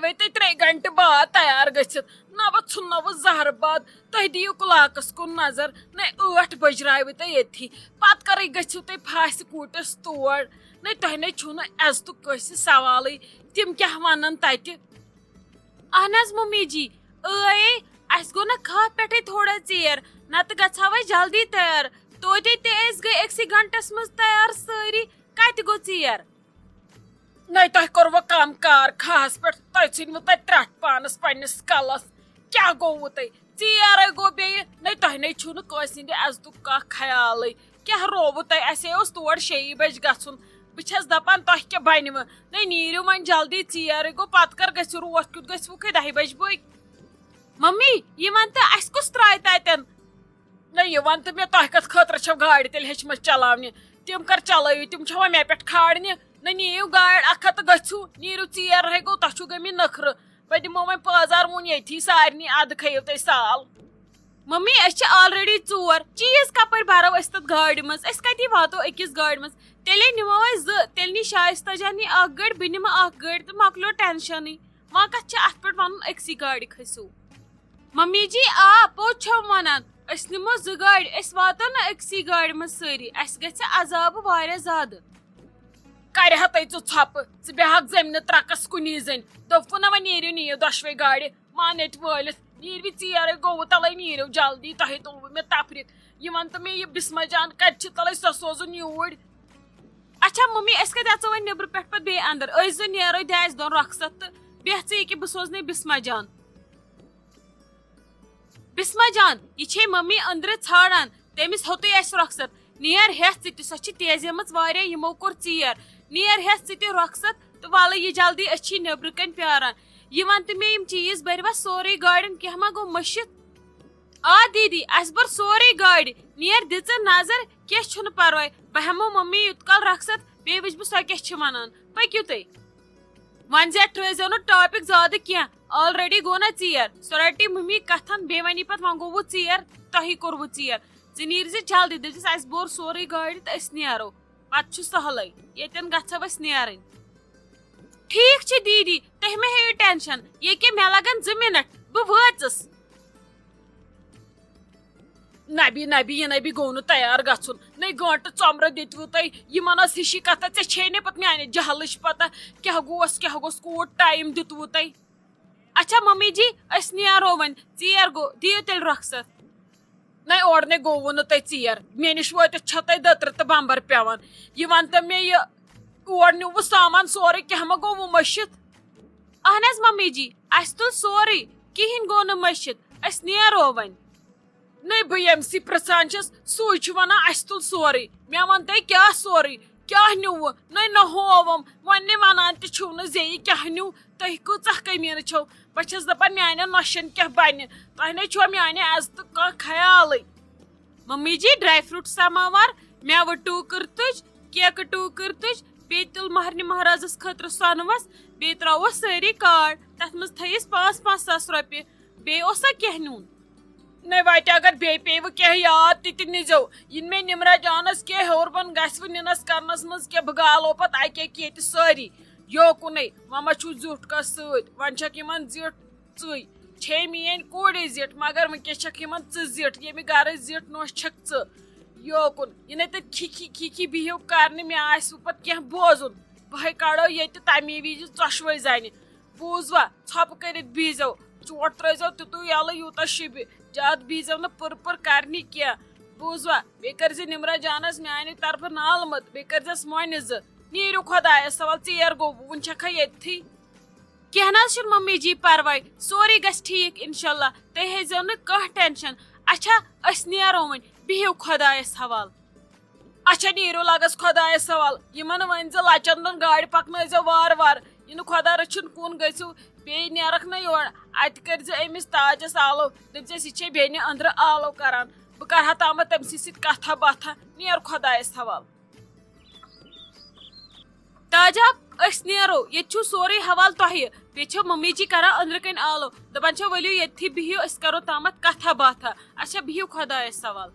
گٔے تُہۍ 3 گھنٹہٕ بعد تیار گٔژھِتھ نہ ژھُننو زہر باد تُہۍ دِیِو کُلاکس کُن نظر نہ 8 بجراوِ تُہۍ ییٚتھی پتہٕ کرے گٔژھِو تُہۍ پھاسہِ کوٗٹس تور نہ تۄہہِ نَے چھُو نہٕ عزتُک کٲنٛسہِ سوالٕے تِم کیٛاہ ونن تتہِ. اہن حظ ممی جی اسہِ گوٚو نا کھہہ پٮ۪ٹھے تھوڑا ژیر نتہٕ گژھہاو أسۍ جلدی تیار توتہِ تہِ أسۍ گٔے أکسٕے گھنٹس منٛز تیار سٲری کتہِ گوٚو ژیر. نَے تۄہہِ کوٚروٕ کم کار کھہس پٮ۪ٹھ تۄہہِ ژھٕنوٕ تتہِ ترٛٹھ پانس پننِس کلس کیٛاہ گوٚووٕ تۄہہِ ژیرے گوٚو بیٚیہِ نَے تۄہہِ نَے چھُو نہٕ کٲنٛسہِ ہِنٛدِ عزتُک کانٛہہ خیالٕے کیٛاہ رووٕ تۄہہِ اسے اوس تور 6 بجہِ گژھُن بہٕ چھس دپان تۄہہِ کیٛاہ بنوٕ نَے نیٖرِو وۄنۍ جلدی ژیرے گوٚو پتہٕ کر گٔژھِو روتھ کیُتھ گٔژھوُکھے 10 بجہِ بٲگۍ. ممی یہِ ون تہٕ اسہِ کُس ترٛایہِ تتٮ۪ن. نہ یہِ ون تہٕ مےٚ تۄہہِ کتھ خٲطرٕ چھو گاڑِ تیٚلہِ ہیٚچھمٕژ چلاونہِ تِم کر چلٲیِو تِم چھوا مےٚ پٮ۪ٹھ کھالنہِ نہ نِیِو گاڑِ اکھ ہتھ تہٕ گٔژھِو نیٖرِو ژیرے گوٚو تۄہہِ چھُو گٔمٕتۍ نخرٕ بہٕ دِمو وۄنۍ پٲزار وُنۍ ییٚتھی سارنٕے ادٕ کھیٚیِو تُہۍ سال. ممی أسۍ چھِ آلریڈی 4 چیٖز کپٲرۍ بھرو أسۍ تتھ گاڑِ منٛز أسۍ کتی واتو أکِس گاڑِ منٛز تیٚلے نِمو أسۍ 2 تیٚلہِ نی شایستہ جان نی اکھ گٲڑۍ بہٕ نِمہٕ اکھ گٲڑۍ تہٕ مۄکلیو ٹینشنٕے وۄنۍ کتھ چھِ اتھ پٮ۪ٹھ ونُن أکسٕے گاڑِ کھٔسِو. ممی جی پوٚز چھَم ونان أسۍ نِمو 2 گاڑِ أسۍ واتو نہٕ أکسٕے گاڑِ منٛز سٲری اسہِ گژھِ عذابہٕ واریاہ زیادٕ. کرِہا تُہۍ ژٕ ژھۄپہٕ ژٕ بیٚہکھ زٔمینہِ ترکس کُنی زٔنۍ دوٚپوُ نہ وۄنۍ نیٖرِو نِیِو 2 گاڑِ مان ییٚتہِ وٲلِتھ نیٖروِ ژیرے گوٚوٕ تلے نیٖرِو جلدی تۄہے تُلوٕ مےٚ تفریٖق یہِ ون تہٕ مےٚ یہِ بسما جان کتہِ چھِ تلے سۄ سوزُن یوٗرۍ. اچھا ممی أسۍ کتہِ اژو وۄنۍ نیبرٕ پٮ۪ٹھ پتہٕ بیٚیہِ اندر أسۍ 2 نیرو دِ اسہِ 2 رۄخصت تہٕ بیٚہہ ژٕ ییٚکیٛاہ بہٕ سوزنَے بسما جان. بسما جان یہِ چھے ممی أنٛدرٕ ژھانڈان تٔمِس ہیوٚتُے اسہِ رۄخصت نیر ہٮ۪تھ ژٕ تہِ سۄ چھِ تیزیمٕژ واریاہ یِمو کوٚر ژیر نیر ہٮ۪تھ ژٕ تہِ رۄخصت تہٕ وَلہٕ یہِ جلدی أسۍ چھی نیبرٕ کَنۍ پیاران. یہِ وَن تہٕ مےٚ یِم چیٖز بٔروا سورُے گاڑٮ۪ن کینٛہہ ما گوٚو مٔشِتھ. دیٖدی اَسہِ بوٚر سورُے گاڑِ نیر دِ ژٕ نظر کینٛہہ چھُنہٕ پرواے بہٕ ہٮ۪مو ممی یوٗت کال رۄخصت بیٚیہِ وٕچھِ بہٕ سۄ کیٛاہ چھِ وَنان پٔکِو تُہۍ. وۄنۍ زیادٕ ترٛٲیزیو نہٕ ٹاپِک زیادٕ کینٛہہ آلریڈی گوٚو نا ژیر سۄ رَٹی ممی کتھن بیٚیہِ وَنی پتہٕ وۄنۍ گوٚوُ ژیر تۄہی کوٚروُ ژیر ژٕ نیٖرزِ جلدی دٔپزِس اَسہِ بوٚر سورُے گاڑِ تہٕ أسۍ نیرو پتہٕ چھُ سہلٕے ییٚتٮ۪ن گژھو أسۍ نیرٕنۍ. ٹھیٖک چھِ دیٖدی تُہۍ مہ ہیٚیِو ٹٮ۪نشن ییٚکیٛاہ مےٚ لگن 2 مِنٹ بہٕ وٲژٕس. نبی یہِ نبی گوٚو نہٕ تیار گژھُن نَے گٲنٹہٕ ژۄمرٕ دِتوٕ تۄہہِ یِمن ٲس ہِشی کتھا ژےٚ چھے نہٕ پتہٕ میانہِ جہلٕچ پتہ کیٛاہ گوٚژھ کوٗت ٹایم دِتوٕ تۄہہِ. اچھا ممی جی أسۍ نیرو وۄنۍ ژیر گوٚو دِیِو تیٚلہِ رۄخصت. نَے اورٕ نَے گوٚوُ نہٕ تۄہہِ ژیر مےٚ نِش وٲتِتھ چھو تۄہہِ دٔترٕ تہٕ بمبر پیٚوان یہِ ون تہٕ مےٚ یہِ اور نیوٗوٕ سامان سورُے کینٛہہ ما گوٚوُ مٔشِتھ. اہن حظ ممی جی اسہِ تُل سورُے کِہینۍ گوٚو نہٕ مٔشِتھ أسۍ نیرو وۄنۍ. نَے بہٕ ییٚمسٕے پرژھان چھس سُے چھُ ونان اسہِ تُل سورُے مےٚ ون تۄہہِ کیٛاہ سورُے کیٛاہ نیوٗوٕ نَے ہووُم وۄنۍ نَے ونان تہِ چھُو نہٕ زیٚیہِ کیٛاہ نیوٗ تُہۍ کۭژاہ کٔمیٖنہٕ چھو بہٕ چھس دپان میانٮ۪ن نۄشن کیٛاہ بنہِ تۄہہِ نَے چھُوا میانہِ عزتُک کانٛہہ خیالٕے. ممی جی ڈراے فروٗٹ سماوار مٮ۪وٕ ٹوٗکر تُج کیکہٕ ٹوٗکر تُج بیٚیہِ تُل مہرنہِ مہرازس خٲطرٕ سۄنہٕ وس بیٚیہِ ترٛاووس سٲری کارڈ تتھ منٛز تھٲیِس 5-5 ساس رۄپیہِ بیٚیہِ اوسا کینٛہہ نیُن. نَے وَتہِ اگر بیٚیہِ پیٚیوٕ کینٛہہ یاد تہِ نِزیو یِنہٕ مےٚ نِمرا جانس کینٛہہ ہیوٚر بۄن گژھوٕ نِنس کرنس منٛز کینٛہہ بہٕ گالو پتہٕ اکہِ اکہِ ییٚتہِ سٲری یوکُنٕے وۄنۍ ما چھُو زیُٹھ کانٛہہ سۭتۍ وۄنۍ چھکھ یِمن زِٹھ ژٕے چھے میٲنۍ کوٗرے زِٹھ مگر وٕنکیٚس چھکھ یِمن ژٕ زِٹھ ییٚمہِ گرٕچ زِٹھ نوٚش چھکھ ژٕ یوکُن یِنَے تَتہِ کھِکھی بِہِو کرنہِ مےٚ آسوٕ پتہٕ کینٛہہ بوزُن بہے کڑو ییٚتہِ تمی وِزِ ژۄشوَے زنہِ بوٗزوا ژھۄپہٕ کٔرِتھ بِہزیو چوٹ ترٲیزیو تیُتُے یَلہٕ یوٗتاہ شِبہِ زیادٕ بِہزیو نہٕ پٕر کرنہِ کینٛہہ بوٗزوا بیٚیہِ کٔرزِ نِمرا جانس میانہِ طرفہٕ نالمت بیٚیہِ کٔرزٮ۪س مۄنہِ 2 نیٖرِو خۄدایس حوال ژیر گوٚو وُنہِ چھکھا ییٚتھی. کینٛہہ نہ حظ چھُنہٕ ممی جی پرواے سورُے گژھِ ٹھیٖک انشاء اللہ تُہۍ ہیزیو نہٕ کانٛہہ ٹینشن. اچھا أسۍ نیرو وۄنۍ بِہِو خۄدایس حوال. اچھا نیٖرِو لگس خۄدایس حوال یِمن ؤنۍ زِ لچن دۄن گاڑِ پکنٲیزیو وارٕ وارٕ یہِ نہٕ خۄدا رٔچھِنۍ کُن گٔژھِو بیٚیہِ نیرکھ نہ یور اتہِ کٔرزِ أمِس تاجس آلو دٔپزٮ۪س یہِ چھے بیٚنہِ أنٛدرٕ آلو کران بہٕ کرہا تامتھ تٔمسٕے سۭتۍ کتھا باتھا نیر خۄدایس حوال. تاجاب أسۍ نیرو ییٚتہِ چھُو سورُے حوال تۄہہِ بیٚیہِ چھو ممی جی کران أنٛدرٕ کَنۍ آلو دپان چھو ؤلِو ییٚتھی بِہِو أسۍ کرو تامتھ کتھا باتھا. اچھا بِہِو خۄدایس حوال.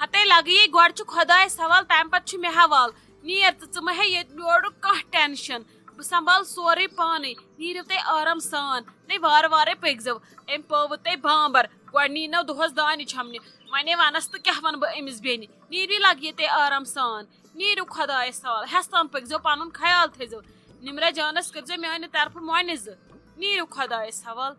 ہتے لگیے گۄڈٕ چھُ خۄدایس حوال تمہِ پتہٕ چھُ مےٚ حوال نیر ژٕ مہ ہیٚے ییٚتہِ یورُک کانٛہہ ٹینشن بہٕ سنبال سورُے پانے نیٖرِو تُہۍ آرام سان تُہۍ وارٕ وارے پٔکۍزیو أمۍ پٲوٕ تۄہہِ بامبر گۄڈٕ نیٖنو دۄہس دانہِ چھۄمنہِ وۄنۍ ونس تہٕ کیاہ ونہٕ بہٕ أمِس بیٚنہِ نیٖرِو لگیہِ تُہۍ آرام سان نیٖرِو خۄدایس حوال ہٮ۪سہٕ پٔکۍزیو پنُن خیال تھٲیزیو نمرا جانس کٔرزیو میانہِ طرفہٕ مۄنِزٕ نیٖرِو خۄدایس حوال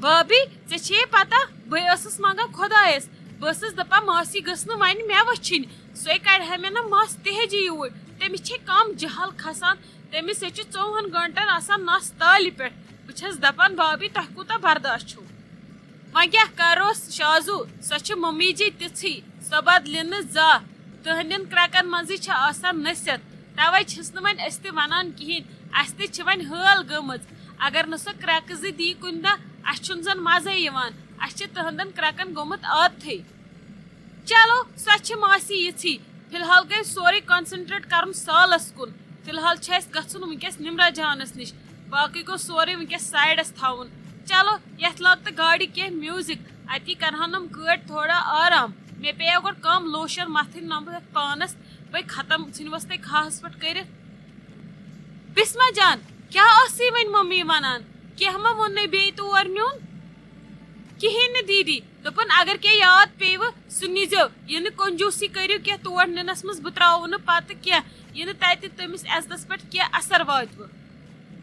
بھابی ژےٚ چھے پتہ بہٕ ٲسٕس منگان خۄدایس بہٕ ٲسٕس دپان ماسی گٔژھ نہٕ وۄنۍ مےٚ وٕچھِنۍ سۄے کڑِ ہا مےٚ نہ مس تہجی یوٗرۍ تٔمِس چھے کم جہل کھسان تٔمِس چھِ 24 گنٹن آسان نس تالہِ پٮ۪ٹھ بہٕ چھس دپان بھابی تۄہہِ کوٗتاہ برداش چھُو وۄنۍ کیاہ کروس شازو سۄ چھِ ممی جی تِژھٕے سۄ بدلہِ نہٕ زانٛہہ تٕہنٛدٮ۪ن کرٛٮ۪کن منٛزٕے چھِ آسان نٔسِتھ توے چھِس نہٕ وۄنۍ أسۍ تہِ ونان کہیٖنۍ اسہِ تہِ چھِ وۄنۍ حٲل گٔمٕژ اگر نہٕ سۄ کرٛٮ۪کہٕ زٕ دی کُنہِ دۄہ اسہِ چھُنہٕ زن مزے یِوان اسہِ چھِ تٕہنٛدٮ۪ن کرٛٮ۪کن گوٚمُت عادتھٕے چلو سۄ چھِ ماسی یِژھٕے فی الحال گٔے سورُے کانسنٹریٹ کرُن سالس کُن فی الحال چھُ اسہِ گژھُن ؤنکیٚس نمرا جانس نِش باقٕے گوٚو سورُے ؤنکیٚس سایڈس تھاوُن چلو یتھ لاگ تہٕ گاڑِ کینٛہہ میوٗزک اتی کرہن یِم گٲڑۍ تھوڑا آرام مےٚ پیٚیو گۄڈٕ کم لوشن متھٕنۍ نمبر یتھ پانس وۄنۍ ختم ژھٕنۍوس تُہۍ کھہس پٮ۪ٹھ کٔرِتھ بسما جان کیٛاہ ٲسٕے وۄنۍ ممی ونان کینٛہہ ما ووٚننَے بیٚیہِ تور نیُن کہیٖنۍ نہٕ دیٖدی دوٚپُن اگر کینٛہہ یاد پیٚیوٕ سُہ نیٖزیو یہِ نہٕ کنجوٗسی کٔرِو کینٛہہ تور نِنس منٛز بہٕ تراوٕ نہٕ پتہٕ کینٛہہ یہِ نہٕ تتہِ تٔمِس عزتس پٮ۪ٹھ کینٛہہ اثر واتوٕ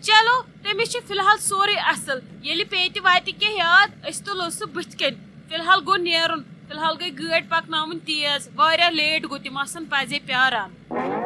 چلو تٔمِس چھُ فی الحال سورُے اصل ییٚلہِ پیٚیہِ تہِ واتہِ کینٛہہ یاد أسۍ تُلو سُہ بٕتھِ کَنۍ فی الحال گوٚو نیرُن فی الحال گٔے گٲڑۍ پکناوٕنۍ تیز واریاہ لیٹ گوٚو تِم آسن پزے پیاران